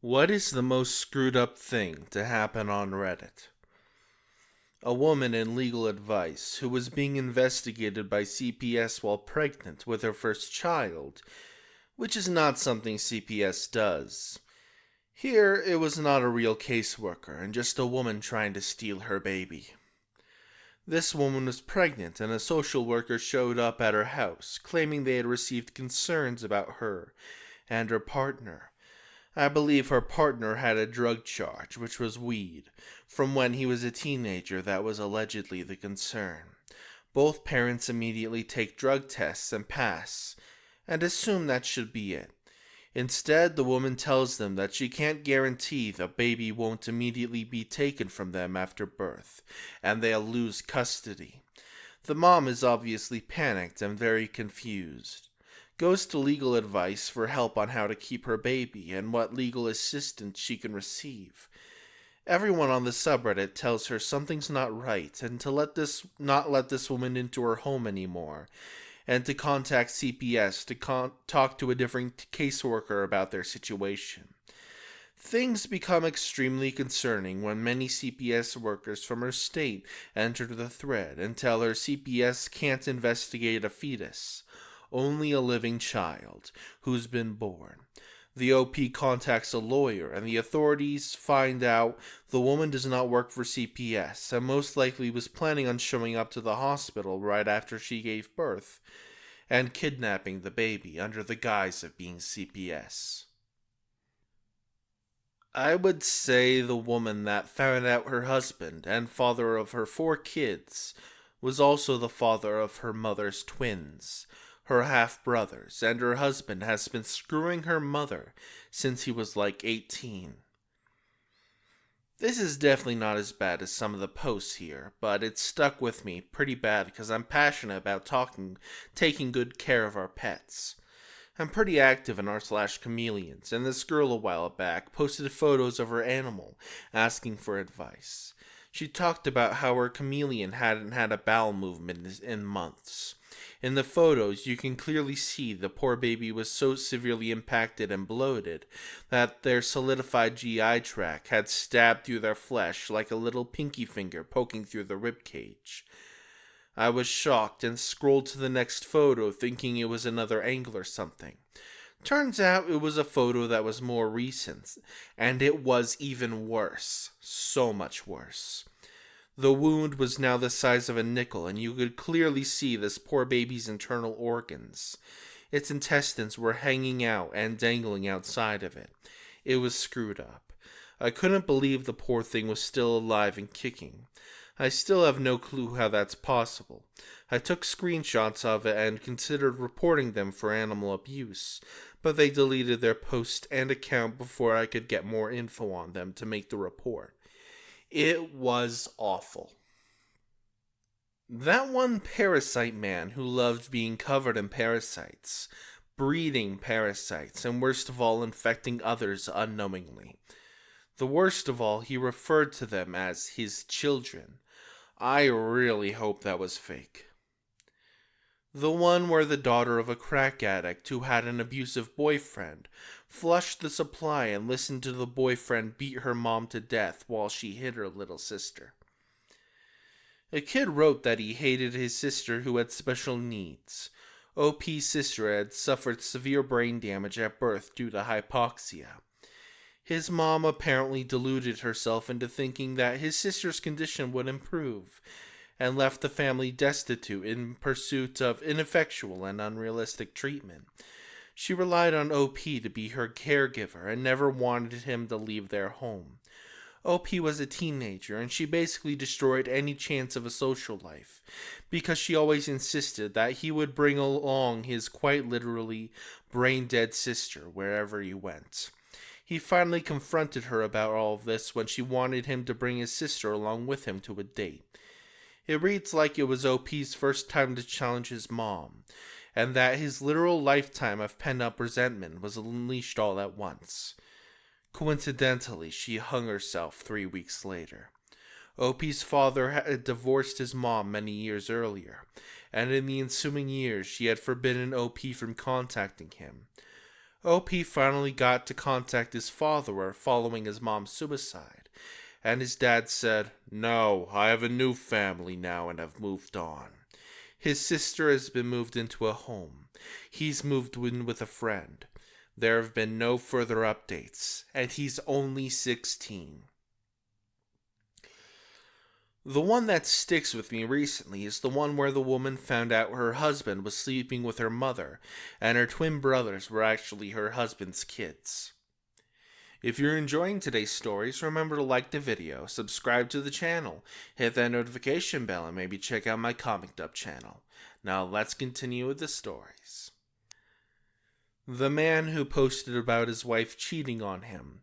What is the most screwed up thing to happen on Reddit? A woman in legal advice who was being investigated by CPS while pregnant with her first child, which is not something CPS does. Here, it was not a real caseworker and just a woman trying to steal her baby. This woman was pregnant, and a social worker showed up at her house, claiming they had received concerns about her and her partner. I believe her partner had a drug charge, which was weed, from when he was a teenager that was allegedly the concern. Both parents immediately take drug tests and pass, and assume that should be it. Instead, the woman tells them that she can't guarantee the baby won't immediately be taken from them after birth, and they'll lose custody. The mom is obviously panicked and very confused. Goes to legal advice for help on how to keep her baby and what legal assistance she can receive. Everyone on the subreddit tells her something's not right and to not let this woman into her home anymore, and to contact CPS to talk to a different caseworker about their situation. Things become extremely concerning when many CPS workers from her state enter the thread and tell her CPS can't investigate a fetus, only a living child who's been born. The OP contacts a lawyer, and the authorities find out the woman does not work for CPS and most likely was planning on showing up to the hospital right after she gave birth and kidnapping the baby under the guise of being CPS. I would say the woman that found out her husband and father of her 4 kids was also the father of her mother's twins, her half-brothers, and her husband has been screwing her mother since he was like 18. This is definitely not as bad as some of the posts here, but it stuck with me pretty bad because I'm passionate about taking good care of our pets. I'm pretty active in r/chameleons, and this girl a while back posted photos of her animal, asking for advice. She talked about how her chameleon hadn't had a bowel movement in months. In the photos, you can clearly see the poor baby was so severely impacted and bloated that their solidified GI tract had stabbed through their flesh like a little pinky finger poking through the rib cage. I was shocked and scrolled to the next photo thinking it was another angle or something. Turns out it was a photo that was more recent, and it was even worse. So much worse. The wound was now the size of a nickel, and you could clearly see this poor baby's internal organs. Its intestines were hanging out and dangling outside of it. It was screwed up. I couldn't believe the poor thing was still alive and kicking. I still have no clue how that's possible. I took screenshots of it and considered reporting them for animal abuse, but they deleted their post and account before I could get more info on them to make the report. It was awful. That one parasite man who loved being covered in parasites, breeding parasites, and worst of all, infecting others unknowingly. The worst of all, he referred to them as his children. I really hope that was fake. The one where the daughter of a crack addict who had an abusive boyfriend flushed the supply and listened to the boyfriend beat her mom to death while she hid her little sister. A kid wrote that he hated his sister who had special needs. OP's sister had suffered severe brain damage at birth due to hypoxia. His mom apparently deluded herself into thinking that his sister's condition would improve, and left the family destitute in pursuit of ineffectual and unrealistic treatment. She relied on OP to be her caregiver and never wanted him to leave their home. OP was a teenager, and she basically destroyed any chance of a social life, because she always insisted that he would bring along his quite literally brain-dead sister wherever he went. He finally confronted her about all of this when she wanted him to bring his sister along with him to a date. It reads like it was OP's first time to challenge his mom, and that his literal lifetime of pent-up resentment was unleashed all at once. Coincidentally, she hung herself 3 weeks later. OP's father had divorced his mom many years earlier, and in the ensuing years she had forbidden OP from contacting him. OP finally got to contact his father following his mom's suicide, and his dad said, "No, I have a new family now and have moved on. His sister has been moved into a home. He's moved in with a friend. There have been no further updates, and he's only 16. The one that sticks with me recently is the one where the woman found out her husband was sleeping with her mother, and her twin brothers were actually her husband's kids. If you're enjoying today's stories, remember to like the video, subscribe to the channel, hit that notification bell, and maybe check out my Comic Dub channel. Now let's continue with the stories. The man who posted about his wife cheating on him.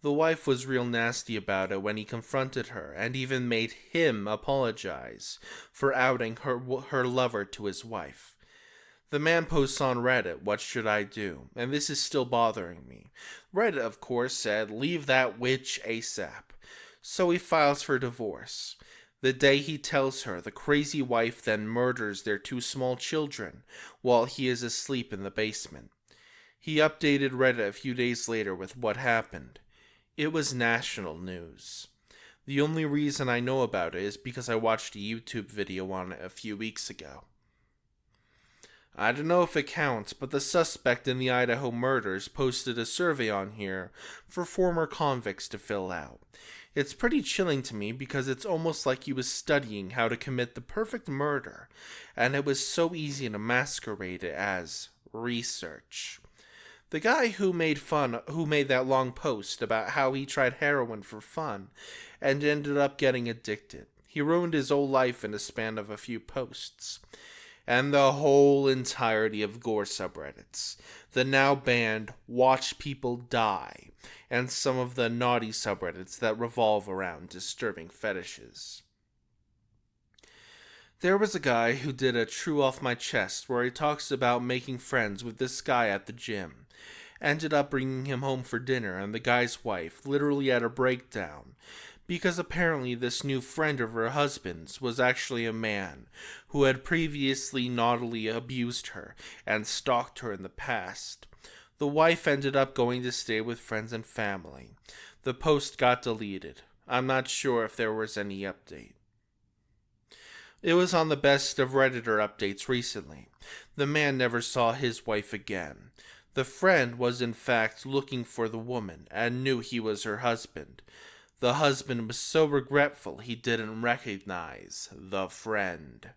The wife was real nasty about it when he confronted her, and even made him apologize for outing her lover to his wife. The man posts on Reddit, "What should I do?" And this is still bothering me. Reddit, of course, said, "Leave that witch ASAP." So he files for divorce. The day he tells her, the crazy wife then murders their 2 small children while he is asleep in the basement. He updated Reddit a few days later with what happened. It was national news. The only reason I know about it is because I watched a YouTube video on it a few weeks ago. I don't know if it counts, but the suspect in the Idaho murders posted a survey on here for former convicts to fill out. It's pretty chilling to me because it's almost like he was studying how to commit the perfect murder, and it was so easy to masquerade it as research. The guy who made that long post about how he tried heroin for fun and ended up getting addicted. He ruined his whole life in the span of a few posts. And the whole entirety of gore subreddits, the now banned Watch People Die, and some of the naughty subreddits that revolve around disturbing fetishes. There was a guy who did a true off my chest where he talks about making friends with this guy at the gym. Ended up bringing him home for dinner, and the guy's wife literally had a breakdown, because apparently this new friend of her husband's was actually a man who had previously naughtily abused her and stalked her in the past. The wife ended up going to stay with friends and family. The post got deleted. I'm not sure if there was any update. It was on the best of Redditor updates recently. The man never saw his wife again. The friend was in fact looking for the woman and knew he was her husband. The husband was so regretful he didn't recognize the friend.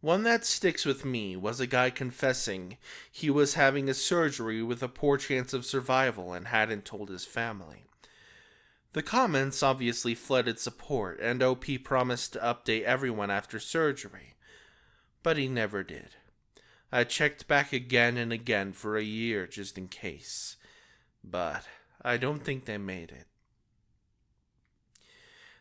One that sticks with me was a guy confessing he was having a surgery with a poor chance of survival and hadn't told his family. The comments obviously flooded support, and OP promised to update everyone after surgery. But he never did. I checked back again and again for a year just in case. But I don't think they made it.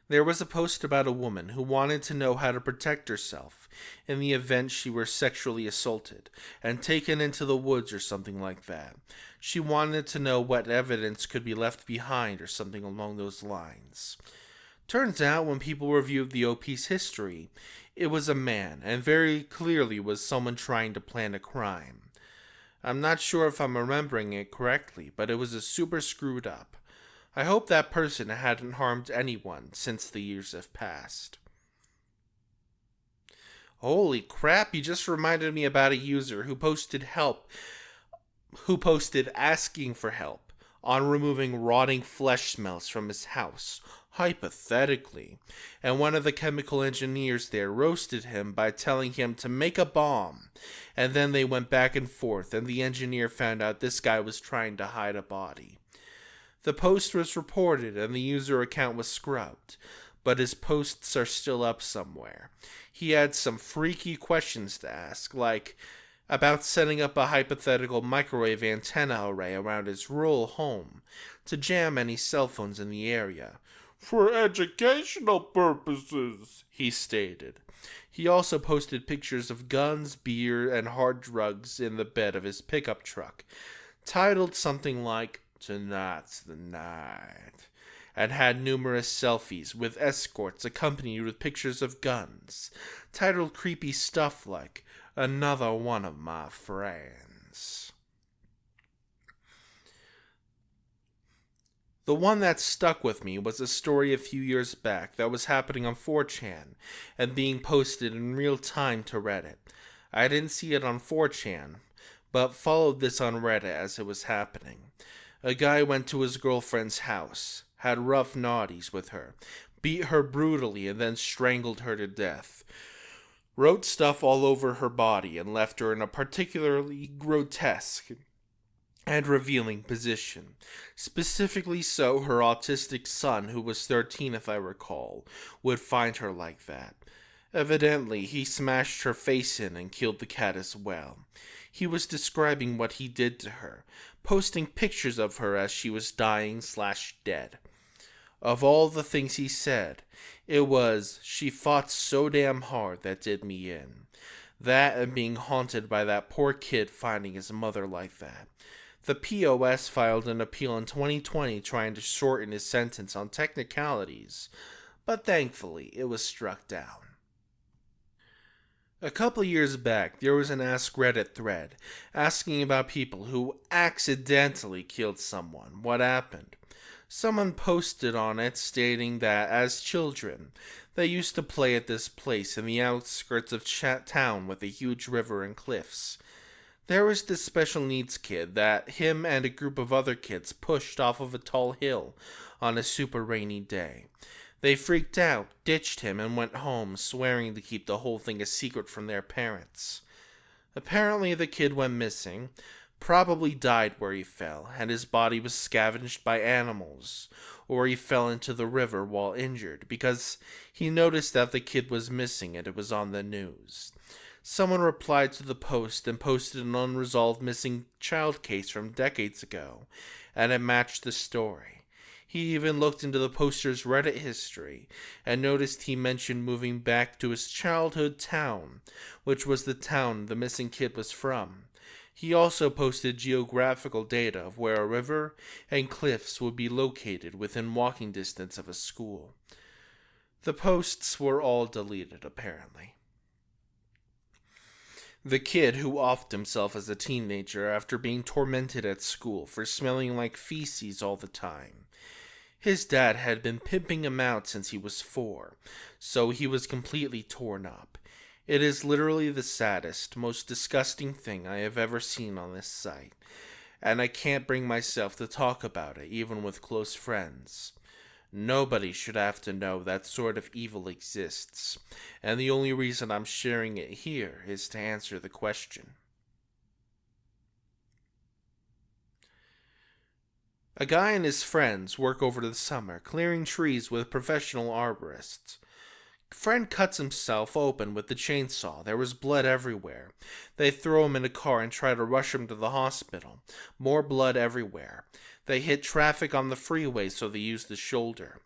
There was a post about a woman who wanted to know how to protect herself in the event she were sexually assaulted and taken into the woods or something like that. She wanted to know what evidence could be left behind or something along those lines. Turns out when people reviewed the OP's history, it was a man, and very clearly was someone trying to plan a crime. I'm not sure if I'm remembering it correctly, but it was a super screwed up. I hope that person hadn't harmed anyone since the years have passed. Holy crap, you just reminded me about a user who posted asking for help on removing rotting flesh smells from his house, hypothetically, and one of the chemical engineers there roasted him by telling him to make a bomb, and then they went back and forth, and the engineer found out this guy was trying to hide a body. The post was reported and the user account was scrubbed, but his posts are still up somewhere. He had some freaky questions to ask, like about setting up a hypothetical microwave antenna array around his rural home to jam any cell phones in the area. "For educational purposes," he stated. He also posted pictures of guns, beer, and hard drugs in the bed of his pickup truck, titled something like "Tonight's the Night," and had numerous selfies with escorts accompanied with pictures of guns, titled creepy stuff like "Another one of my friends." The one that stuck with me was a story a few years back that was happening on 4chan and being posted in real time to Reddit. I didn't see it on 4chan, but followed this on Reddit as it was happening. A guy went to his girlfriend's house, had rough naughties with her, beat her brutally, and then strangled her to death. Wrote stuff all over her body and left her in a particularly grotesque and revealing position. Specifically so her autistic son, who was 13 if I recall, would find her like that. Evidently, he smashed her face in and killed the cat as well. He was describing what he did to her, posting pictures of her as she was dying/dead. Of all the things he said, it was, "She fought so damn hard that did me in." That and being haunted by that poor kid finding his mother like that. The POS filed an appeal in 2020 trying to shorten his sentence on technicalities, but thankfully it was struck down. A couple years back, there was an askreddit thread asking about people who accidentally killed someone. What happened? Someone posted on it stating that as children, they used to play at this place in the outskirts of town with a huge river and cliffs. There was this special needs kid that him and a group of other kids pushed off of a tall hill on a super rainy day. They freaked out, ditched him, and went home, swearing to keep the whole thing a secret from their parents. Apparently the kid went missing, probably died where he fell, and his body was scavenged by animals, or he fell into the river while injured, because he noticed that the kid was missing and it was on the news. Someone replied to the post and posted an unresolved missing child case from decades ago, and it matched the story. He even looked into the poster's Reddit history and noticed he mentioned moving back to his childhood town, which was the town the missing kid was from. He also posted geographical data of where a river and cliffs would be located within walking distance of a school. The posts were all deleted, apparently. The kid who offed himself as a teenager after being tormented at school for smelling like feces all the time. His dad had been pimping him out since he was 4, so he was completely torn up. It is literally the saddest, most disgusting thing I have ever seen on this site, and I can't bring myself to talk about it even with close friends. Nobody should have to know that sort of evil exists, and the only reason I'm sharing it here is to answer the question. A guy and his friends work over the summer, clearing trees with professional arborists. Friend cuts himself open with the chainsaw. There was blood everywhere. They throw him in a car and try to rush him to the hospital. More blood everywhere. They hit traffic on the freeway, so they use the shoulder.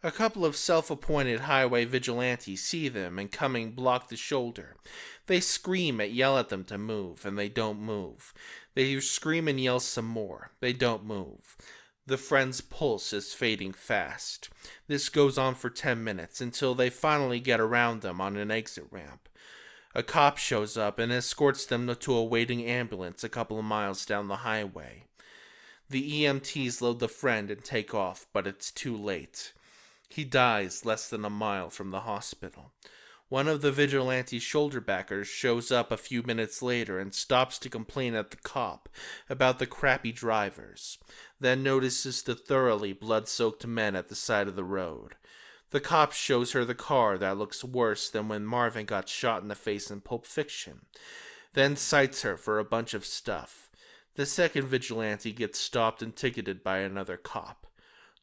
A couple of self-appointed highway vigilantes see them and coming block the shoulder. They scream and yell at them to move, and they don't move. They scream and yell some more. They don't move. The friend's pulse is fading fast. This goes on for 10 minutes until they finally get around them on an exit ramp. A cop shows up and escorts them to a waiting ambulance a couple of miles down the highway. The EMTs load the friend and take off, but it's too late. He dies less than a mile from the hospital. One of the vigilante shoulderbackers shows up a few minutes later and stops to complain at the cop about the crappy drivers, then notices the thoroughly blood-soaked men at the side of the road. The cop shows her the car that looks worse than when Marvin got shot in the face in Pulp Fiction, then cites her for a bunch of stuff. The second vigilante gets stopped and ticketed by another cop.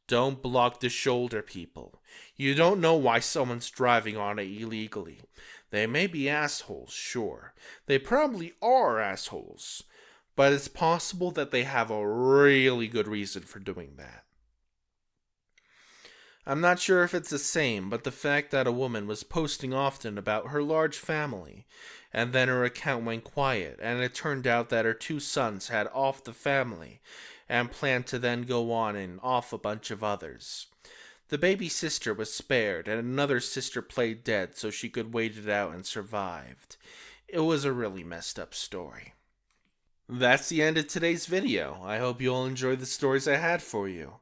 Don't block the shoulder, people. You don't know why someone's driving on it illegally. They may be assholes, sure. They probably are assholes. But it's possible that they have a really good reason for doing that. I'm not sure if it's the same, but the fact that a woman was posting often about her large family, and then her account went quiet, and it turned out that her 2 sons had offed the family, and planned to then go on and off a bunch of others. The baby sister was spared, and another sister played dead so she could wait it out and survived. It was a really messed up story. That's the end of today's video. I hope you all enjoyed the stories I had for you.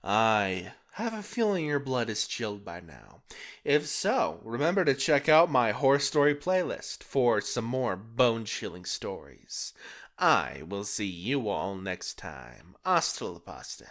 I have a feeling your blood is chilled by now. If so, remember to check out my horror story playlist for some more bone-chilling stories. I will see you all next time. Hasta la pasta.